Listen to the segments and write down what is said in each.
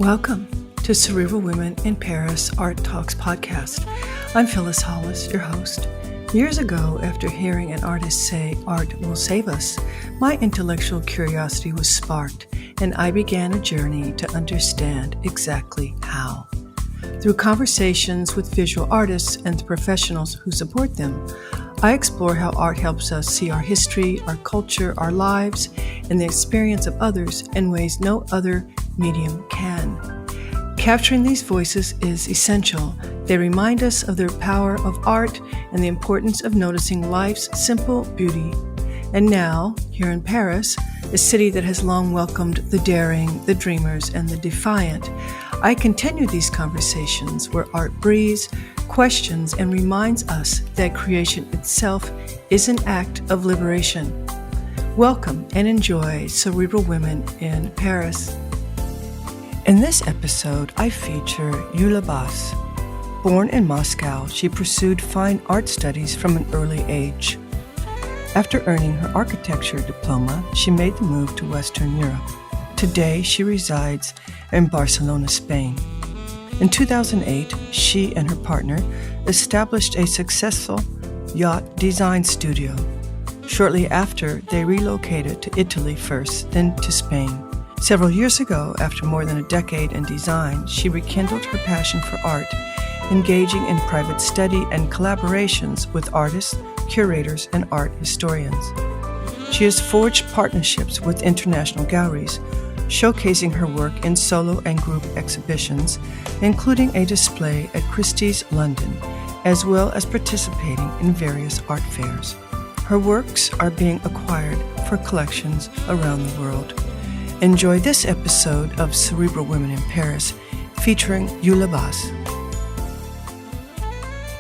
Welcome to Cerebral Women in Paris Art Talks podcast. I'm Phyllis Hollis, your host. Years ago, after hearing an artist say art will save us, my intellectual curiosity was sparked, and I began a journey to understand exactly how. Through conversations with visual artists and the professionals who support them, I explore how art helps us see our history, our culture, our lives, and the experience of others in ways no other medium can. Capturing these voices is essential. They remind us of the power of art and the importance of noticing life's simple beauty. And now, here in Paris, a city that has long welcomed the daring, the dreamers, and the defiant, I continue these conversations where art breathes, questions, and reminds us that creation itself is an act of liberation. Welcome and enjoy Cerebral Women in Paris. In this episode, I feature Yulia Bas. Born in Moscow, she pursued fine art studies from an early age. After earning her architecture diploma, she made the move to Western Europe. Today, she resides in Barcelona, Spain. In 2008, she and her partner established a successful yacht design studio. Shortly after, they relocated to Italy first, then to Spain. Several years ago, after more than a decade in design, she rekindled her passion for art, engaging in private study and collaborations with artists, curators, and art historians. She has forged partnerships with international galleries, showcasing her work in solo and group exhibitions, including a display at Christie's London, as well as participating in various art fairs. Her works are being acquired for collections around the world. Enjoy this episode of Cerebral Women in Paris, featuring Yulia Bas.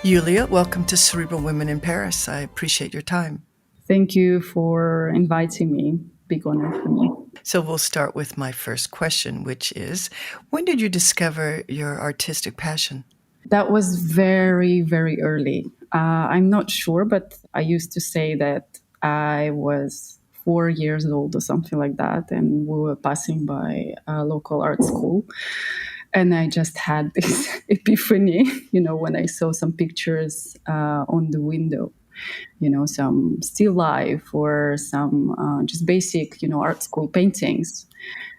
Yulia, welcome to Cerebral Women in Paris. I appreciate your time. Thank you for inviting me. Big honor for me. So we'll start with my first question, which is, when did you discover your artistic passion? That was very, very early. I'm not sure, but I used to say that I was 4 years old or something like that, and we were passing by a local art school. And I just had this epiphany, when I saw some pictures on the window, some still life or some just basic, art school paintings.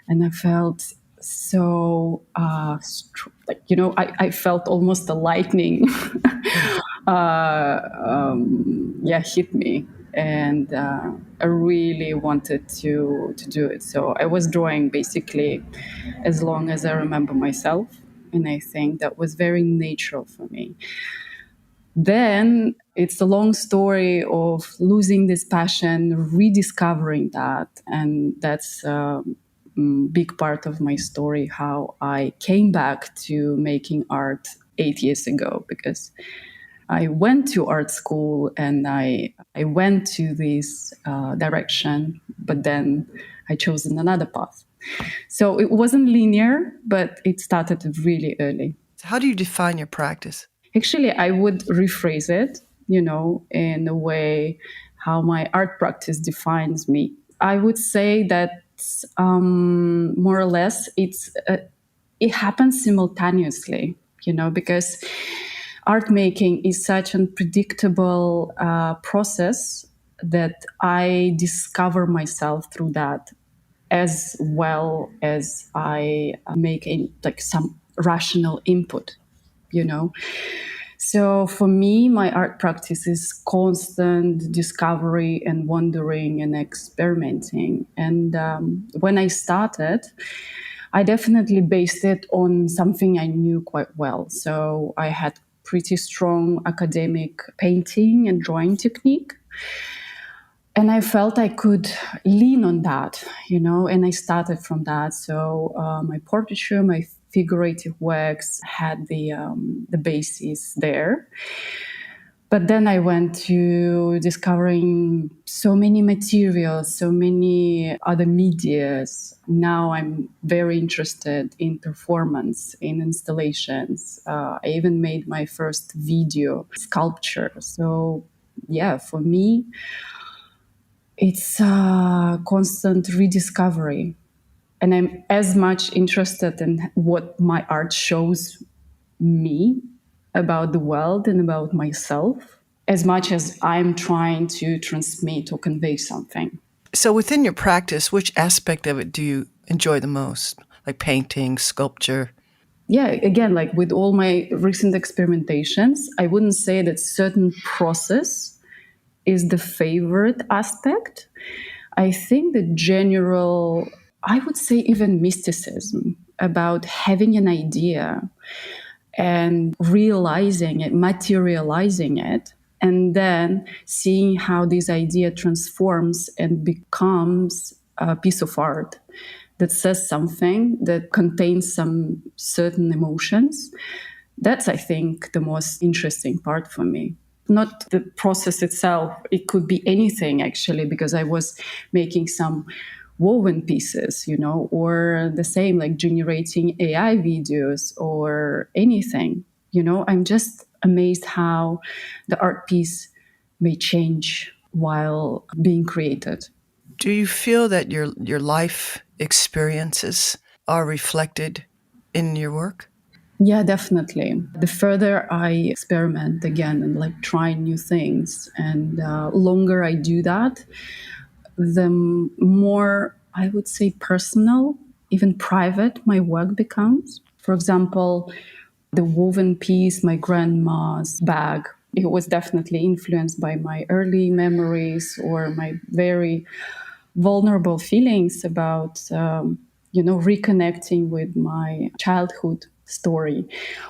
And I felt so, I felt almost the lightning hit me. And I really wanted to do it. So I was drawing basically as long as I remember myself. And I think that was very natural for me. Then it's a long story of losing this passion, rediscovering that. And that's a big part of my story, how I came back to making art 8 years ago, because I went to art school and I went to this direction, but then I chose another path. So it wasn't linear, but it started really early. How do you define your practice? Actually, I would rephrase it, in a way how my art practice defines me. I would say that more or less it happens simultaneously, because art making is such an unpredictable process that I discover myself through that, as well as I make some rational input, So for me, my art practice is constant discovery and wondering and experimenting. And when I started, I definitely based it on something I knew quite well. So I had pretty strong academic painting and drawing technique. And I felt I could lean on that, and I started from that. So my portraiture, my figurative works had the basis there. But then I went to discovering so many materials, so many other medias. Now I'm very interested in performance, in installations. I even made my first video sculpture. So yeah, for me, it's a constant rediscovery. And I'm as much interested in what my art shows me about the world and about myself as much as I'm trying to transmit or convey something. So within your practice, which aspect of it do you enjoy the most? Like painting, sculpture? Yeah, again, like with all my recent experimentations, I wouldn't say that certain process is the favorite aspect. I think the general, I would say even mysticism about having an idea and realizing it, materializing it, and then seeing how this idea transforms and becomes a piece of art that says something, that contains some certain emotions. That's, I think, the most interesting part for me. Not the process itself, it could be anything actually, because I was making some woven pieces, or the same like generating AI videos or anything. I'm just amazed how the art piece may change while being created. Do you feel that your life experiences are reflected in your work? Yeah, definitely. The further I experiment again and like try new things, and longer I do that, the more I would say personal, even private, my work becomes. For example, the woven piece, my grandma's bag, it was definitely influenced by my early memories or my very vulnerable feelings about, reconnecting with my childhood story.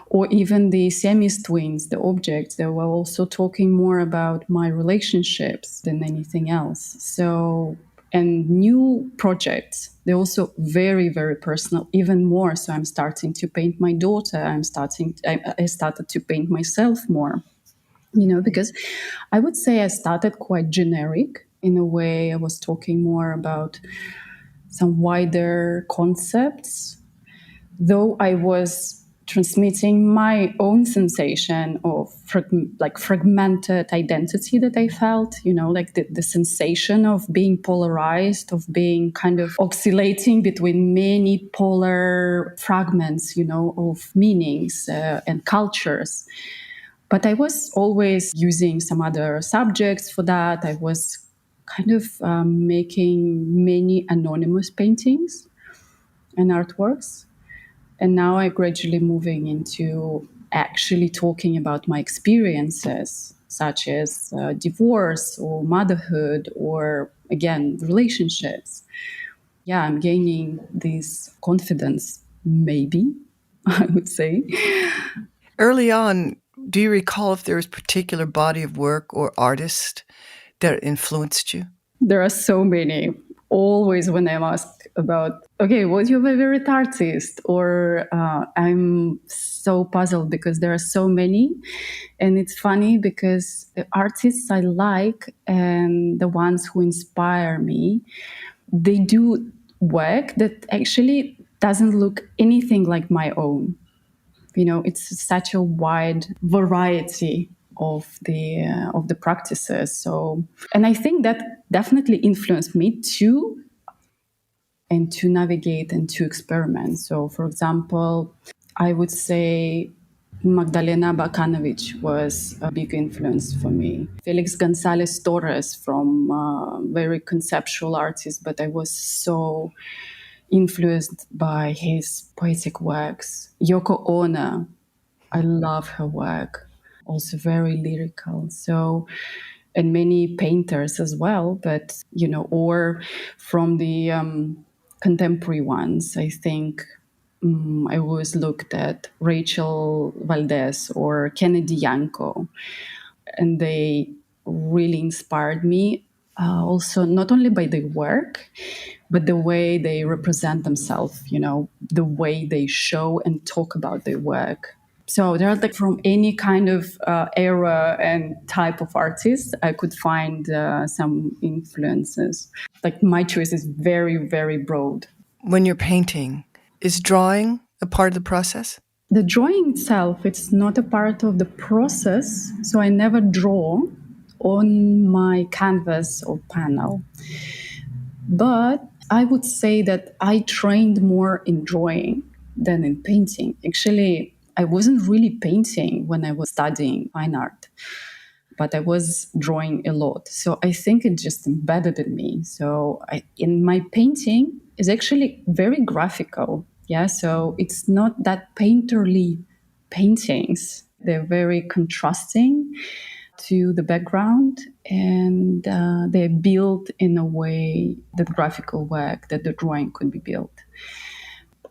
Or even the Siamese twins, the objects, they were also talking more about my relationships than anything else. So, and new projects, they're also very, very personal, even more. So I'm starting to paint my daughter. I started to paint myself more, because I would say I started quite generic in a way. I was talking more about some wider concepts, though I was transmitting my own sensation of fragmented identity that I felt, like the sensation of being polarized, of being kind of oscillating between many polar fragments, of meanings and cultures. But I was always using some other subjects for that. I was kind of making many anonymous paintings and artworks. And now I'm gradually moving into actually talking about my experiences, such as divorce or motherhood or, again, relationships. Yeah, I'm gaining this confidence, maybe, I would say. Early on, do you recall if there was a particular body of work or artist that influenced you? There are so many. Always when I'm asked about, okay, what's your favorite artist? Or I'm so puzzled because there are so many. And it's funny because the artists I like and the ones who inspire me, they do work that actually doesn't look anything like my own. It's such a wide variety of the practices. So, and I think that definitely influenced me too, and to navigate and to experiment. So, for example, I would say Magdalena Bakanovic was a big influence for me. Felix Gonzalez Torres, from very conceptual artist, but I was so influenced by his poetic works. Yoko Ono, I love her work, also very lyrical. So, and many painters as well, but, or from the contemporary ones, I think I always looked at Rachel Valdez or Kennedy Yanko, and they really inspired me. Also, not only by their work, but the way they represent themselves, the way they show and talk about their work. So there are like from any kind of era and type of artist, I could find some influences. Like my choice is very, very broad. When you're painting, is drawing a part of the process? The drawing itself, it's not a part of the process. So I never draw on my canvas or panel. But I would say that I trained more in drawing than in painting. Actually, I wasn't really painting when I was studying fine art, but I was drawing a lot. So I think it just embedded in me. So in my painting is actually very graphical. Yeah, so it's not that painterly paintings. They're very contrasting to the background, and they're built in a way that graphical work, that the drawing could be built.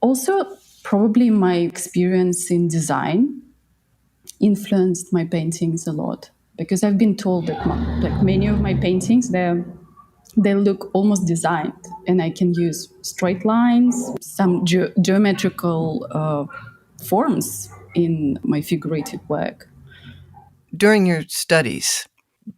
Also, probably my experience in design influenced my paintings a lot, because I've been told that like many of my paintings, they look almost designed, and I can use straight lines, some geometrical forms in my figurative work. During your studies,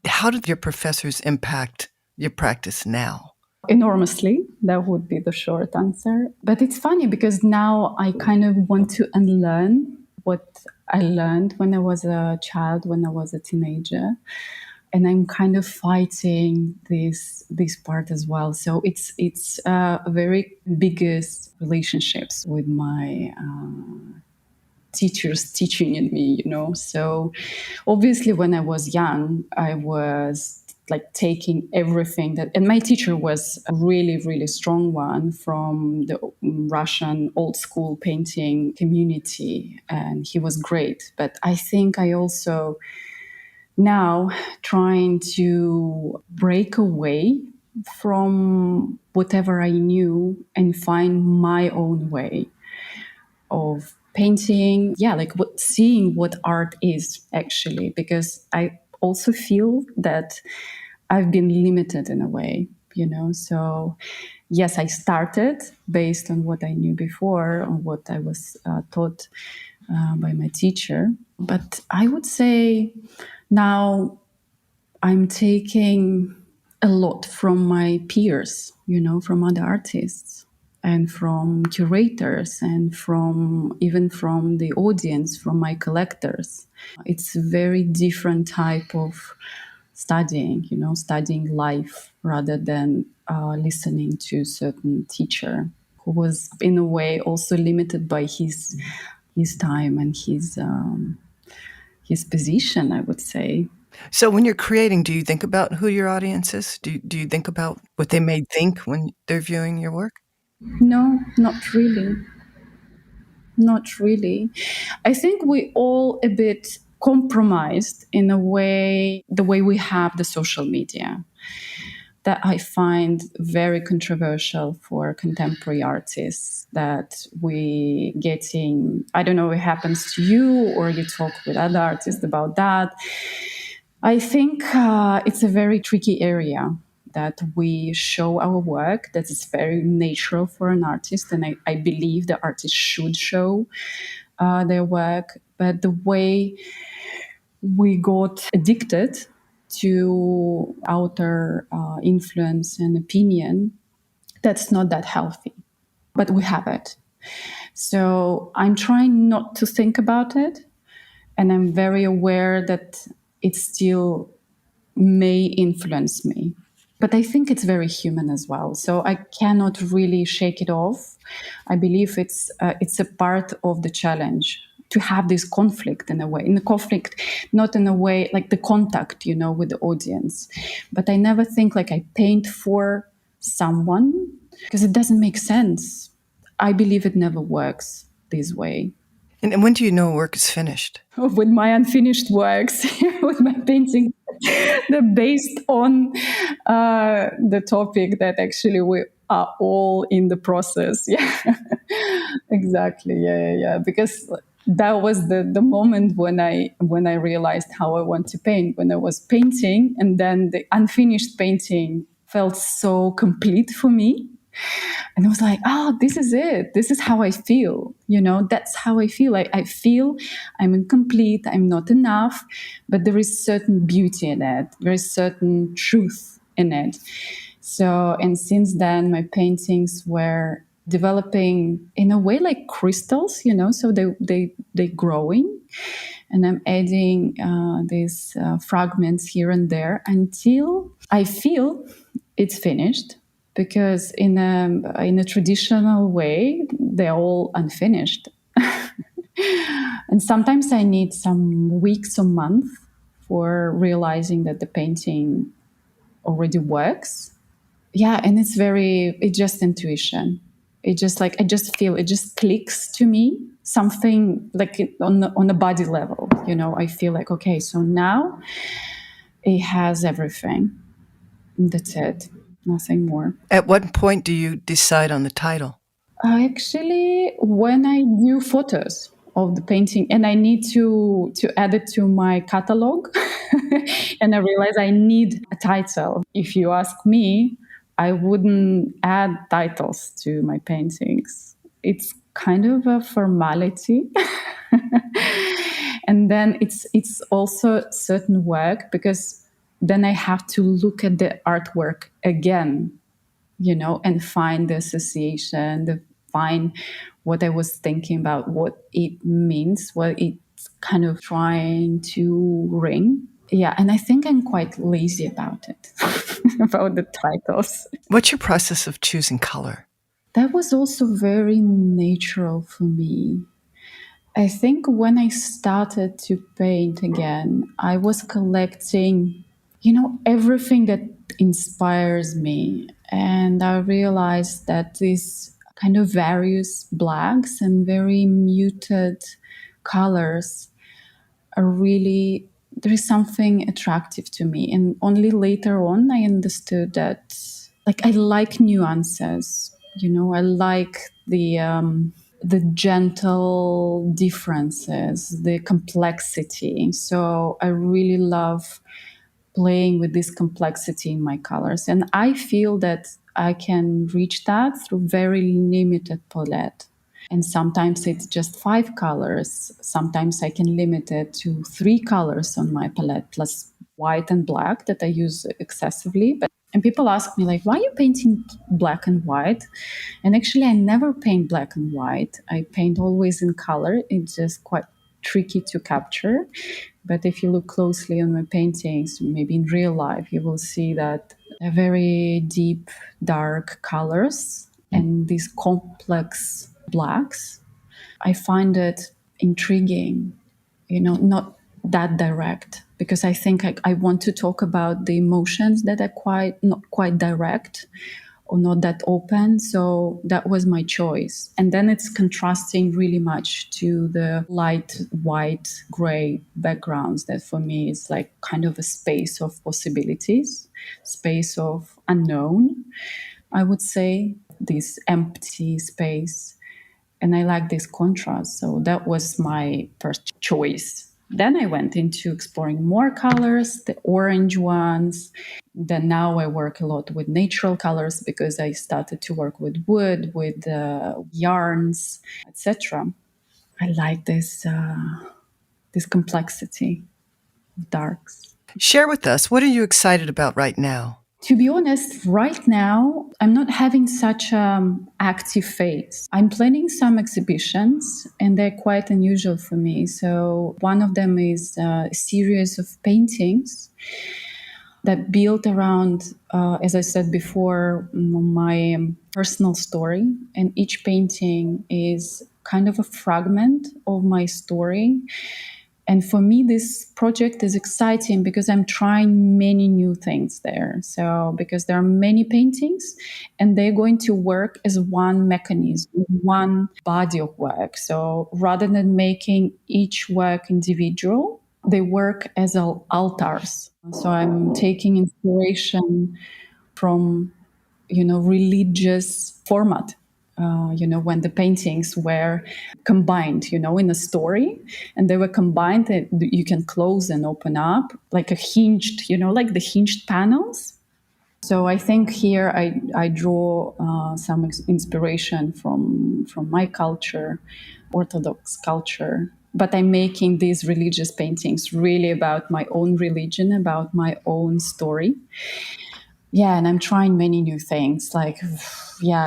how did your professors impact your practice now? Enormously, that would be the short answer. But it's funny because now I kind of want to unlearn what I learned when I was a child, when I was a teenager. And I'm kind of fighting this part as well. So it's very biggest relationships with my teachers teaching in me, you know. So obviously when I was young, I was like taking everything that, and my teacher was a really, really strong one from the Russian old school painting community, and he was great. But I think I also now trying to break away from whatever I knew and find my own way of painting. Yeah, like seeing what art is actually, because I also feel that I've been limited in a way, you know. So yes, I started based on what I knew before, on what I was taught by my teacher. But I would say now I'm taking a lot from my peers, you know, from other artists and from curators and from even from the audience, from my collectors. It's a very different type of studying, you know, studying life rather than listening to a certain teacher who was in a way also limited by his time and his position, I would say. So when you're creating, do you think about who your audience is? Do you think about what they may think when they're viewing your work? No, not really. Not really. I think we all a bit compromised in a way, the way we have the social media, that I find very controversial for contemporary artists, that we getting, I don't know if it happens to you or you talk with other artists about that. I think it's a very tricky area that we show our work. That is very natural for an artist, and I believe the artist should show their work. But the way we got addicted to outer influence and opinion, that's not that healthy. But we have it. So I'm trying not to think about it. And I'm very aware that it still may influence me. But I think it's very human as well. So I cannot really shake it off. I believe it's a part of the challenge to have this conflict in a way. In the conflict, not in a way like the contact, you know, with the audience. But I never think like I paint for someone, because it doesn't make sense. I believe it never works this way. And when do you know work is finished? With my unfinished works, with my painting, they're based on the topic that actually we are all in the process. Yeah, exactly. Yeah. Because that was the moment when I realized how I want to paint. When I was painting, and then the unfinished painting felt so complete for me. And I was like, oh, this is it. This is how I feel. You know, that's how I feel. I feel I'm incomplete. I'm not enough. But there is certain beauty in it. There is certain truth in it. So, and since then, my paintings were developing in a way like crystals, you know, so they're growing. And I'm adding these fragments here and there until I feel it's finished. because in a traditional way, they're all unfinished. And sometimes I need some weeks or months for realizing that the painting already works. Yeah, and it's just intuition. It just like I just feel it just clicks to me, something like on the body level. I feel like, okay, so now it has everything. That's it, nothing more. At what point do you decide on the title? Actually, when I do photos of the painting and I need to add it to my catalog, and I realize I need a title. If you ask me, I wouldn't add titles to my paintings. It's kind of a formality. And then it's also certain work, because then I have to look at the artwork again, and find the association, find what I was thinking about, what it means, what it's kind of trying to ring. Yeah, and I think I'm quite lazy about it, about the titles. What's your process of choosing color? That was also very natural for me. I think when I started to paint again, I was collecting, everything that inspires me. And I realized that these kind of various blacks and very muted colors are really, there is something attractive to me. And only later on, I understood that, like, I like nuances, I like the gentle differences, the complexity. So I really love playing with this complexity in my colors. And I feel that I can reach that through very limited palette. And sometimes it's just 5 colors. Sometimes I can limit it to 3 colors on my palette, plus white and black that I use excessively. And people ask me, like, why are you painting black and white? And actually, I never paint black and white. I paint always in color. It's just quite tricky to capture. But if you look closely on my paintings, maybe in real life, you will see that they're very deep, dark colors and these complex blacks. I find it intriguing, not that direct, because I think I want to talk about the emotions that are not quite direct or not that open. So that was my choice. And then it's contrasting really much to the light, white, gray backgrounds that for me is like kind of a space of possibilities, space of unknown, I would say, this empty space. And I like this contrast. So that was my first choice. Then I went into exploring more colors, the orange ones. Then now I work a lot with natural colors because I started to work with wood, with yarns, etc. I like this complexity of darks. Share with us, what are you excited about right now? To be honest, right now, I'm not having such an active phase. I'm planning some exhibitions, and they're quite unusual for me. So, one of them is a series of paintings that build around, as I said before, my personal story. And each painting is kind of a fragment of my story. And for me, this project is exciting because I'm trying many new things there. So, because there are many paintings and they're going to work as one mechanism, one body of work. So, rather than making each work individual, they work as altars. So, I'm taking inspiration from, religious format. When the paintings were combined, in a story, and they were combined, that you can close and open up like a hinged, like the hinged panels. So I think here I draw some inspiration from my culture, Orthodox culture. But I'm making these religious paintings really about my own religion, about my own story. Yeah, and I'm trying many new things, like,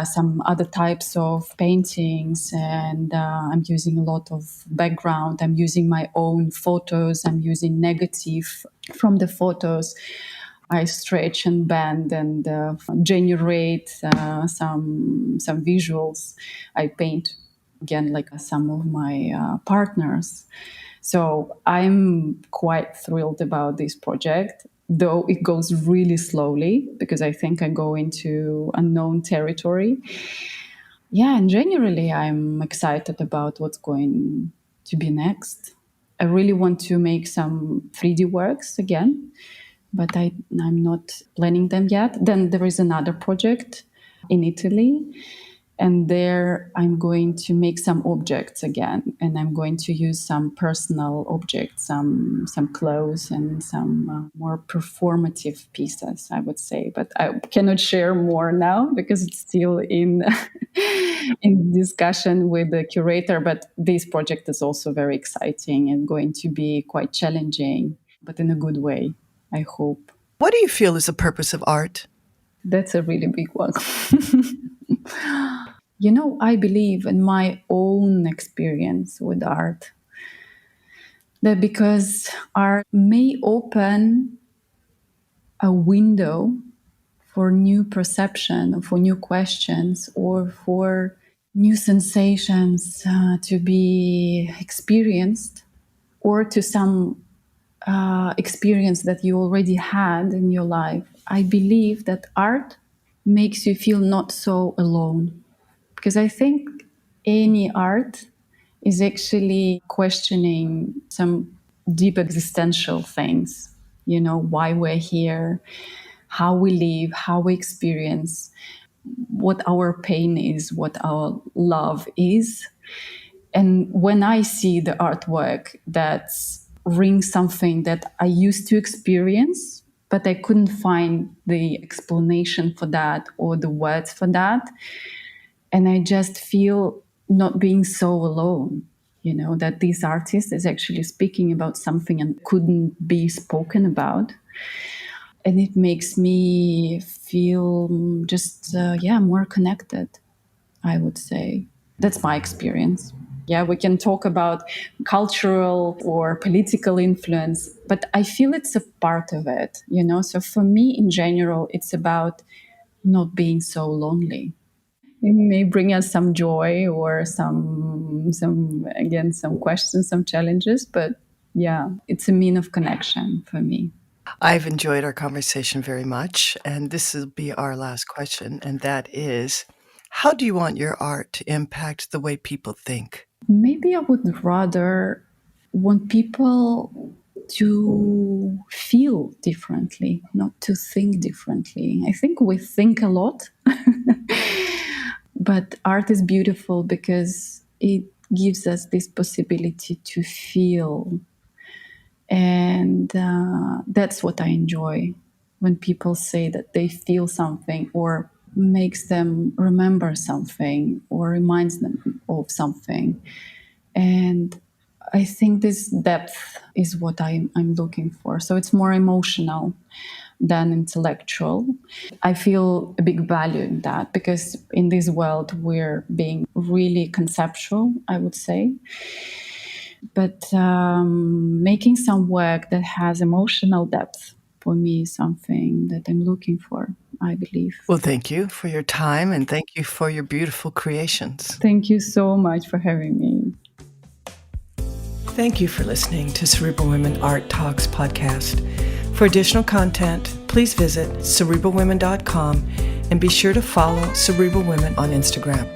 some other types of paintings, and I'm using a lot of background. I'm using my own photos. I'm using negative from the photos. I stretch and bend and generate some visuals. I paint again like some of my partners. So I'm quite thrilled about this project, though it goes really slowly because I think I go into unknown territory. Yeah, and generally I'm excited about what's going to be next. I really want to make some 3D works again, but I'm not planning them yet. Then there is another project in Italy, and there I'm going to make some objects again, and I'm going to use some personal objects, some clothes, and some more performative pieces, I would say. But I cannot share more now because it's still in in discussion with the curator. But this project is also very exciting and going to be quite challenging, but in a good way, I hope. What do you feel is the purpose of art? That's a really big one. I believe in my own experience with art that because art may open a window for new perception, for new questions, or for new sensations to be experienced, or to some experience that you already had in your life. I believe that art makes you feel not so alone. Because I think any art is actually questioning some deep existential things, why we're here, how we live, how we experience, what our pain is, what our love is. And when I see the artwork that rings something that I used to experience, but I couldn't find the explanation for that or the words for that, and I just feel not being so alone, that this artist is actually speaking about something and couldn't be spoken about. And it makes me feel just, more connected, I would say. That's my experience. Yeah, we can talk about cultural or political influence, but I feel it's a part of it, So for me, in general, it's about not being so lonely. It may bring us some joy or some questions, some challenges, but yeah, it's a mean of connection for me. I've enjoyed our conversation very much, and this will be our last question, and that is, how do you want your art to impact the way people think? Maybe I would rather want people to feel differently, not to think differently. I think we think a lot, but art is beautiful because it gives us this possibility to feel. And that's what I enjoy when people say that they feel something or makes them remember something or reminds them of something. And I think this depth is what I'm looking for. So it's more emotional than intellectual. I feel a big value in that because in this world we're being really conceptual, I would say. But making some work that has emotional depth for me is something that I'm looking for, I believe. Well, thank you for your time and thank you for your beautiful creations. Thank you so much for having me. Thank you for listening to Cerebral Women Art Talks podcast. For additional content, please visit cerebralwomen.com and be sure to follow Cerebral Women on Instagram.